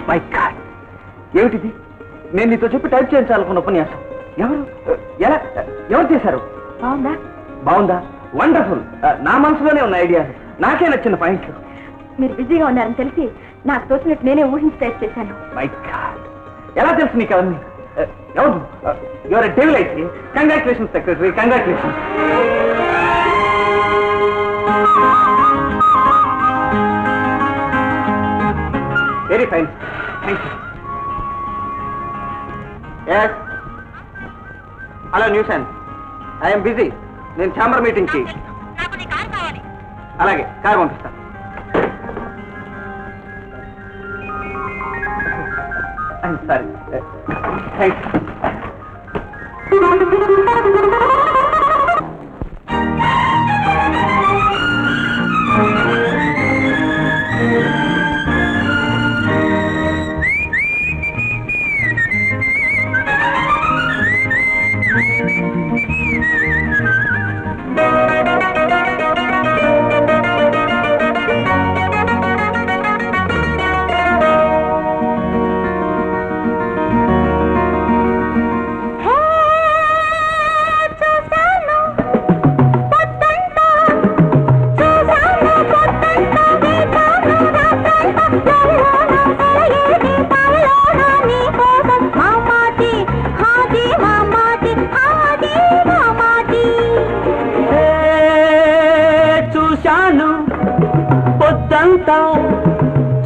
My God, ఏమిటిది? నేను నీతో చెప్పి టైప్ చేయించాలనుకున్న ఉపన్యాసం ఎవరు ఎవరు చేశారు? బాగుందా? బాగుందా? వండర్ఫుల్. నా మనసులోనే ఉన్న ఐడియాస్, నాకే నచ్చిన పాయింట్లు. మీరు బిజీగా ఉన్నారని తెలిసి నాకు తోచినట్టు నేనే ఊహించి టైప్ చేశాను. మై గాడ్, ఎలా తెలుసు నీకు అవన్నీ? ఎవరు? యువర్ డెవిల్ అయితే. Congratulation secretary, congratulation. Very fine, thank you. Yes, hello nuisance, I'm busy. నేను ఛాంబర్ మీటింగ్కి. అలాగే, కారు పంపిస్తాను. I'm sorry. థ్యాంక్స్.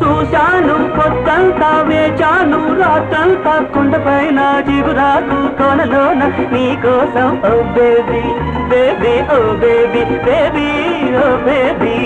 చూశాను పొద్దంతా, వేచాను రాత్రంతా, కొండపైన జిగురాకు కోనలోన నీ కోసం. ఓ బేబీ బేబీ, ఓ బేబీ బేబీ, ఓ బేబీ.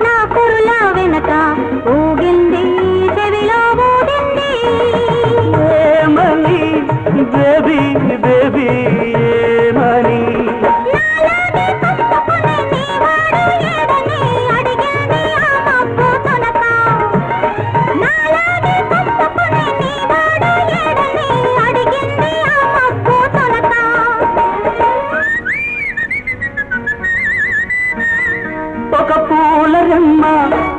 నా కురుల వెనక ఊగింది, చెవిలో ఊడింది. ఏమని బేబీ బేబీ, ఏమని? ఒక పూల రెమ్మ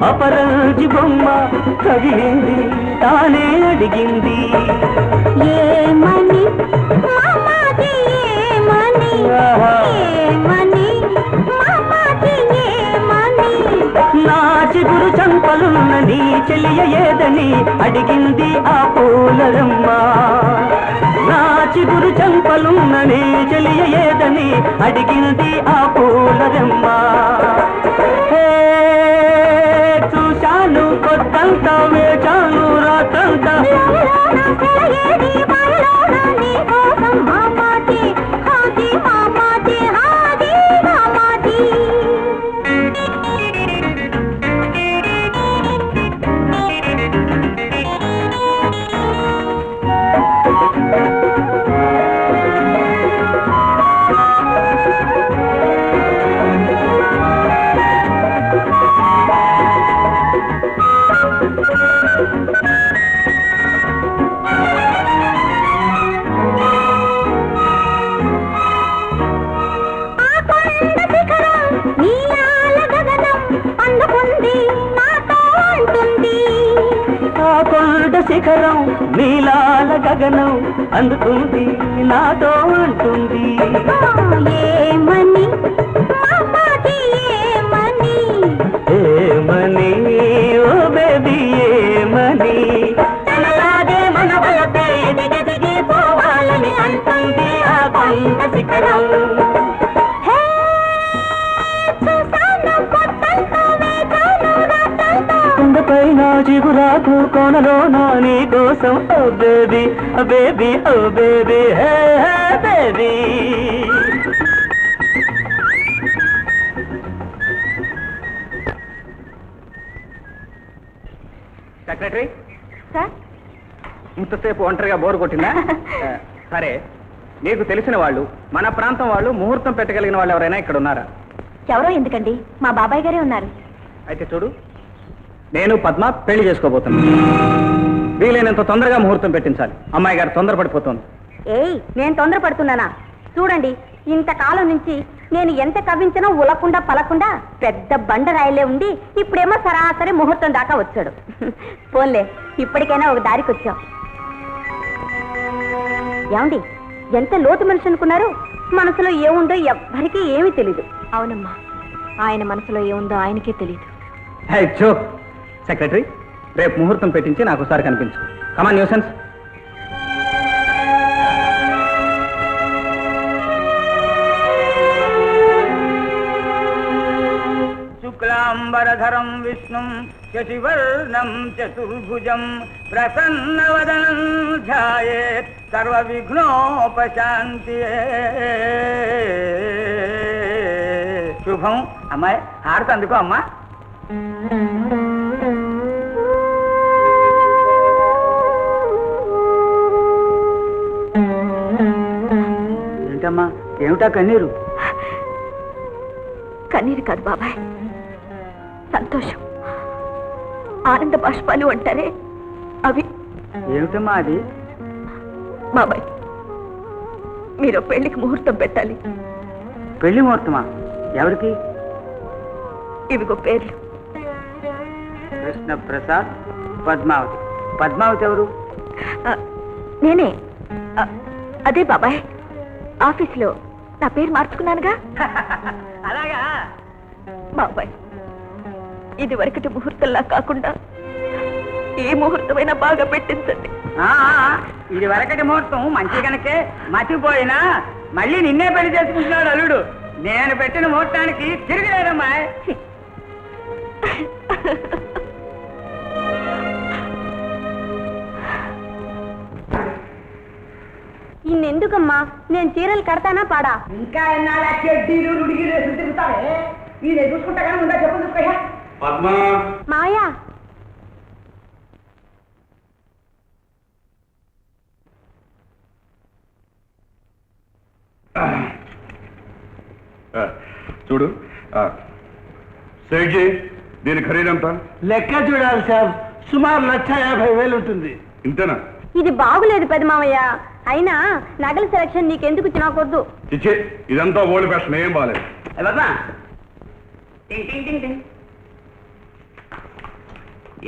అపరాజి బొమ్మ తగిలింది, తానే అడిగింది. ఏమని మామాజీ, ఏమని ఏమని మామాజీ, ఏమని? నా చిగురు చంపలున్న నీ చెలియ ఏదని అడిగింది ఆ పూల రెమ్మ. నా చిగురు చంపలున్న నీ చెలియ ఏదని అడిగింది ఆ పూల రెమ్మ. చూశాను పొద్దంతా, వేచాను రాత్రంతా, శిఖరం నీలాల గగనం అందుతుంది, నాతో అంటుంది. ఏమని మామాజీ, ఏమని? ఏమని ఓ బేబీ, ఏమని? అలాగే మన వలపే ఎదిగెదిగి పోవాలని అంటుంది ఆ కొండ శిఖరం. కొండపైన జిగురాకు కోనలోన నీ కోసం. ఓ బేబీ బేబీ, ఓ baby, hey baby. Secretary, sir ఇంతసేపు ఒంటరిగా బోరు కొట్టిందా? సరే, నీకు తెలిసిన వాళ్ళు, మన ప్రాంతం వాళ్ళు, ముహూర్తం పెట్టగలిగిన వాళ్ళు ఎవరైనా ఇక్కడ ఉన్నారా? ఎవరో ఎందుకండి, మా బాబాయ్ గారే ఉన్నారు. అయితే చూడు, నేను పద్మ పెళ్లి చేసుకోబోతున్నాను. వీలైనంత తొందరగా ముహూర్తం పెట్టించాలి. అమ్మాయి గారు తొందరపడిపోతుంది. ఏయ్, నేను తొందరపడుతున్నానా? చూడండి, ఇంతకాలం నుంచి నేను ఎంత కవ్వించినా ఉలకుండా పలకుండా పెద్ద బండరాయిలే ఉండి ఇప్పుడేమో సరాసరి ముహూర్తం దాకా వచ్చాడు. పోన్లే, ఇప్పటికైనా ఒక దారికి వచ్చాం. ఏమండి, ఎంత లోతు మనిషి అనుకున్నారు? మనసులో ఏముందో ఎవ్వరికీ ఏమీ తెలీదు. అవునమ్మా, ఆయన మనసులో ఏముందో ఆయనకే తెలీదు. సెక్రటరీ, రేపు ముహూర్తం పెట్టించి నాకు ఒకసారి కనిపించు. కమాన్ న్యూసెన్స్. శుక్లాంబరధరం విష్ణుం శశివర్ణం చతుర్భుజం ప్రసన్నవదనం ధ్యాయేత్ సర్వ విఘ్నోపశాంతి. శుభం. అమ్మాయి హారతి అందుకో అమ్మా. ఏంటమ్మా, ఏమిటా కన్నీరు? కన్నీరు కాదు బాబాయ్, సంతోషం. ఆనంద బాష్పాలు అంటారే అవి. ఏమిటమ్మా అది? బాబాయ్, మీరు పెళ్లికి ముహూర్తం పెట్టాలి. పెళ్లి ముహూర్తమా? ఎవరికి? ఇవిగో పేర్లు. కృష్ణప్రసాద్, పద్మావతి. పద్మావతి ఎవరు? నేనే. అదే బాబాయ్, ఆఫీస్లో నా పేరు మార్చుకున్నానుగా. అలాగా బాబాయ్, ఇది వరకటి ముహూర్తంలా కాకుండా ఏ ముహూర్తమైనా బాగా పెట్టించండి. ఇది వరకటి ముహూర్తం మంచి కనుకే మర్చిపోయినా మళ్ళీ నిన్నే పెళ్లి చేసుకుంటున్నాడు అల్లుడు. నేను పెట్టిన ముహూర్తానికి తిరిగిలేదమ్మా. ఇన్నెందుకమ్మా, నేను చీరలు కడతానా పాడా? ఇంకా ఎన్నాళ్ళ చెడ్డీలు రుడిగిలు వేసి తిరుగుతావే? ఇది చూసుకుంటా కానీ ఉందా చెప్పు. చూసుకోయా మాయా, చూడు సేఠ్జీ, దీని ఖరీదంతా? లెక్క చూడాలి సార్, సుమారు 1,50,000 ఉంటుంది. ఇంతేనా? ఇది బాగులేదు పెద్ద మామయ్య. అయినా నగల సెలక్షన్ నీకెందుకు చినాకొద్దు. చిచ్చే, ఇదంతా ఓల్డ్ ఫ్యాషన్, ఏం బాలేదు.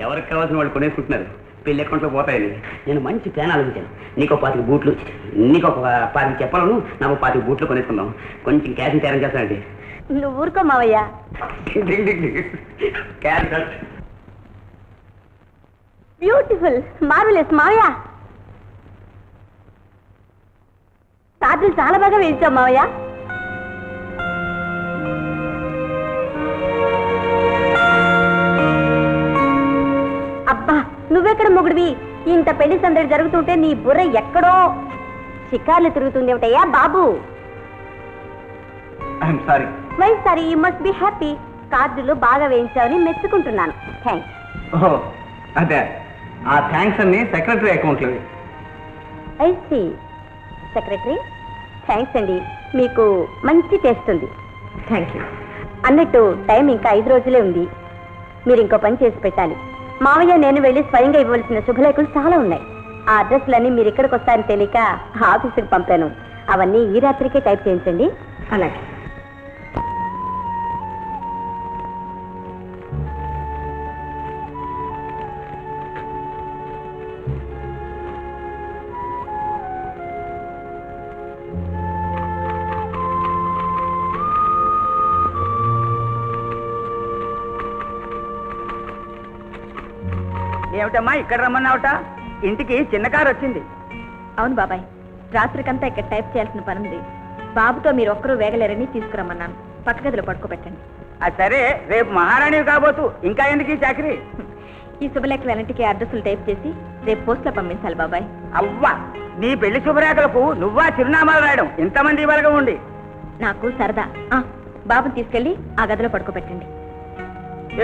ఎవరికి కావాల్సిన వాళ్ళు కొనేసుకుంటున్నారు. పెళ్లి అకౌంట్లో పోతాయని నేను మంచి ప్లాన్ ఆలోచించాను. నీకు 25 బూట్లు, నీకు 10 చెప్పలను, నాకు 25 బూట్లు కొనేసుకుందాం. కొంచెం క్యాష్ తయారు చేస్తానండి. నువ్వు ఊరుకో మావయ్య. బ్యూటిఫుల్, మార్వెలస్ మావయ్య. తాతలు చాలా బాగా వేయించావు మావయ్య. అబ్బా, నువ్వెక్కడ మొగుడివి? ఇంత పెళ్లి సందడి జరుగుతుంటే నీ బుర్ర ఎక్కడో షికార్లు తిరుగుతుంది ఏమిటయ్యా బాబు? Sorry. Why sorry? You must be happy. కార్డులు బాగా వేయించావని మెచ్చుకుంటున్నాను. థ్యాంక్స్. ఓహో అదే, ఆ థ్యాంక్స్ అన్ని సెక్రటరీ అకౌంట్లో. I see. సెక్రటరీ, థ్యాంక్స్ అండి, మీకు మంచి టేస్ట్ ఉంది. Thank you. అన్నట్టు టైం ఇంకా 5 రోజులే ఉంది. మీరు ఇంకో పని చేసి పెట్టాలి. మావయ్య నేను వెళ్ళి స్వయంగా ఇవ్వవలసిన శుభలేఖలు చాలా ఉన్నాయి. ఆ అడ్రస్లన్నీ మీరు ఇక్కడికి వస్తారని తెలియక ఆఫీసుకి పంపాను. అవన్నీ ఈ రాత్రికే టైప్ చేయించండి. అలాగే. ఏమిటమ్మా ఇక్కడ రమ్మన్నావుట? ఇంటికి చిన్న కారు వచ్చింది. అవును బాబాయ్, రాత్రికంతా ఇక్కడ టైప్ చేయాల్సిన పని ఉంది. బాబుతో మీరు ఒక్కరూ వేగలేరని తీసుకురమ్మన్నాను. పక్క గదిలో పడుకోబెట్టండి. అది సరే, రేపు మహారాణివి కాబోతు, ఇంకా ఎందుకు ఈ చాకరీ? ఈ శుభలేఖలు అన్నింటికీ అడ్రస్లు టైప్ చేసి రేపు పోస్ట్లో పంపించాలి బాబాయ్. అవ్వా, నీ పెళ్లి శుభరేఖలకు నువ్వా చిరునామాలు రాయడం? ఇంతమంది ఇవ్వలుగా ఉండి నాకు సరదా. బాబుని తీసుకెళ్ళి ఆ గదిలో పడుకోబెట్టండి.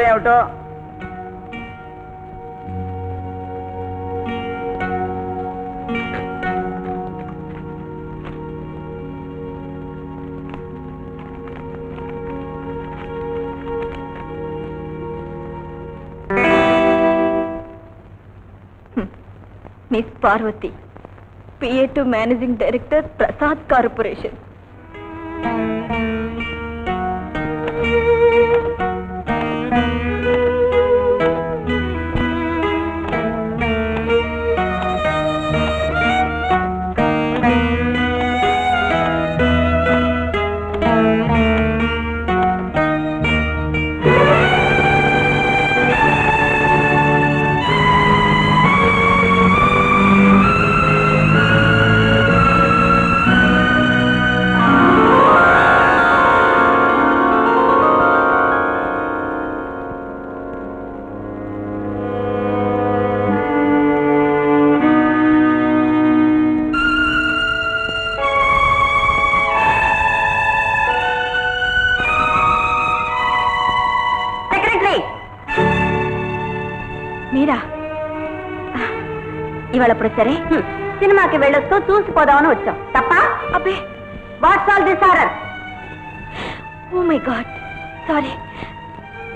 ఏమిటో miss Parvathi, PA to managing director, Prasad corporation. మీరా ఇవాళ ఇప్పుడు సరే సినిమాకి వెళ్ళొస్తూ చూసిపోదామని వచ్చాం తప్ప. అబ్బే, what's all this order? Oh my God, sorry,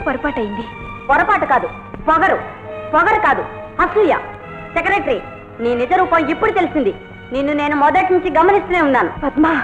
పొరపాటు అయింది. పొరపాటు కాదు, పొగరు. పొగరు కాదు, అసూయ. సెక్రటరీ, నీ నిజ రూపం ఇప్పుడు తెలిసింది. నిన్ను నేను మొదటి నుంచి గమనిస్తూనే ఉన్నాను. పద్మా,